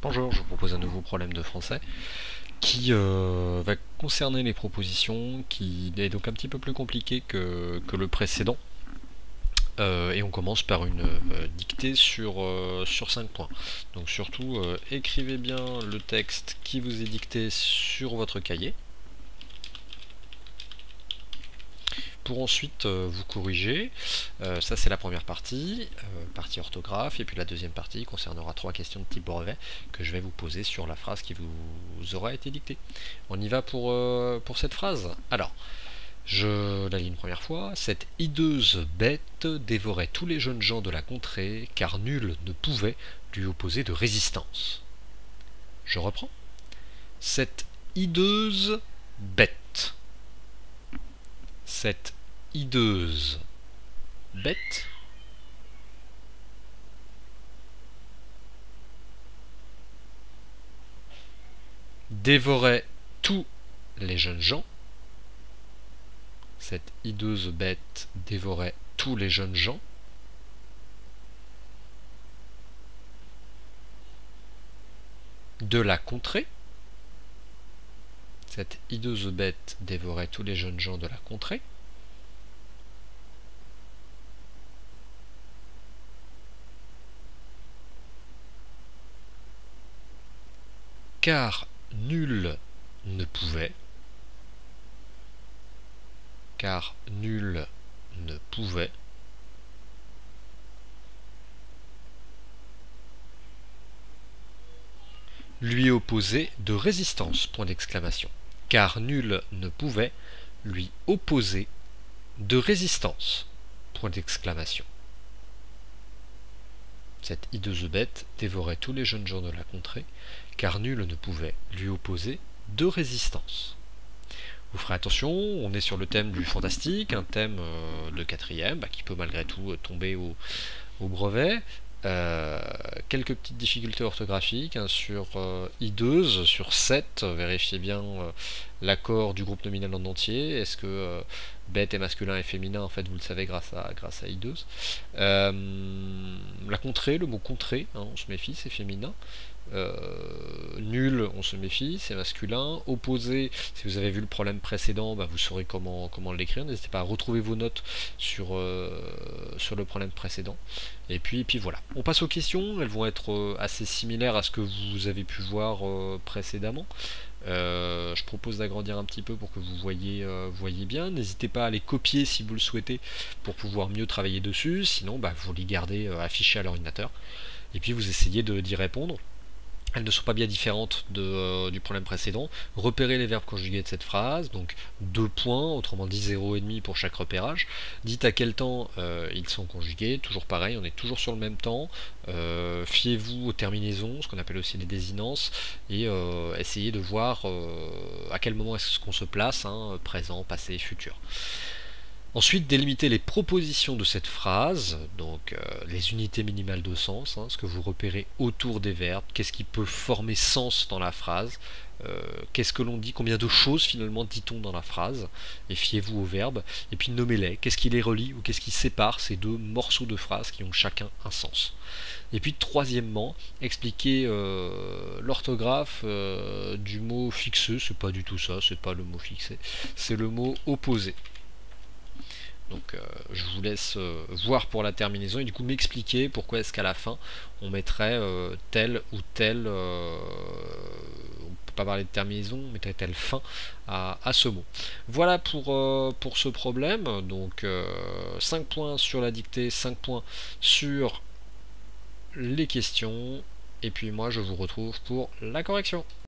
Bonjour, je vous propose un nouveau problème de français qui va concerner les propositions, qui est donc un petit peu plus compliqué que le précédent. Et on commence par une dictée sur 5 points. Donc surtout, écrivez bien le texte qui vous est dicté sur votre cahier, pour ensuite vous corriger. Ça c'est la première partie, partie orthographe, et puis la deuxième partie concernera 3 questions de type brevet que je vais vous poser sur la phrase qui vous aura été dictée. On y va pour cette phrase. Alors, je la lis une première fois. Cette hideuse bête dévorait tous les jeunes gens de la contrée, car nul ne pouvait lui opposer de résistance. Je reprends. Cette hideuse bête. Cette hideuse bête dévorait tous les jeunes gens. Cette hideuse bête dévorait tous les jeunes gens. De la contrée. Cette hideuse bête dévorait tous les jeunes gens de la contrée. Car nul ne pouvait. Car nul ne pouvait lui opposer de résistance, point d'exclamation. Car nul ne pouvait lui opposer de résistance, point d'exclamation. Cette hideuse bête dévorait tous les jeunes gens de la contrée, car nul ne pouvait lui opposer de résistance. Vous ferez attention, on est sur le thème du fantastique, un thème de quatrième, qui peut malgré tout tomber au brevet. Quelques petites difficultés orthographiques sur hideuse, sur 7, vérifiez bien l'accord du groupe nominal en entier. Est-ce que bête est masculin et féminin? En fait, vous le savez grâce à hideuse. La contrée, le mot contrée, on se méfie, c'est féminin. Nul, on se méfie, c'est masculin. Opposé, si vous avez vu le problème précédent, vous saurez comment l'écrire. N'hésitez pas à retrouver vos notes sur le problème précédent. Et puis voilà. On passe aux questions, elles vont être assez similaires à ce que vous avez pu voir précédemment. Je propose d'agrandir un petit peu pour que vous voyez bien. N'hésitez pas à les copier si vous le souhaitez pour pouvoir mieux travailler dessus. Sinon, vous les gardez affichés à l'ordinateur. Et puis vous essayez d'y répondre. Elles ne sont pas bien différentes du problème précédent. Repérez les verbes conjugués de cette phrase, donc 2 points, autrement dit 0,5 pour chaque repérage. Dites à quel temps ils sont conjugués, toujours pareil, on est toujours sur le même temps. Fiez-vous aux terminaisons, ce qu'on appelle aussi les désinences, et essayez de voir à quel moment est-ce qu'on se place, présent, passé, futur. Ensuite, délimiter les propositions de cette phrase, donc les unités minimales de sens, ce que vous repérez autour des verbes, qu'est-ce qui peut former sens dans la phrase, qu'est-ce que l'on dit, combien de choses finalement dit-on dans la phrase, et fiez-vous aux verbes, et puis nommez-les, qu'est-ce qui les relie ou qu'est-ce qui sépare ces deux morceaux de phrases qui ont chacun un sens. Et puis troisièmement, expliquer l'orthographe du mot fixé, c'est pas du tout ça, c'est pas le mot fixé, c'est le mot opposé. Donc je vous laisse voir pour la terminaison et du coup m'expliquer pourquoi est-ce qu'à la fin on mettrait tel ou tel, on peut pas parler de terminaison, on mettrait telle fin à ce mot. Voilà pour ce problème, donc 5 points sur la dictée, 5 points sur les questions, et puis moi je vous retrouve pour la correction.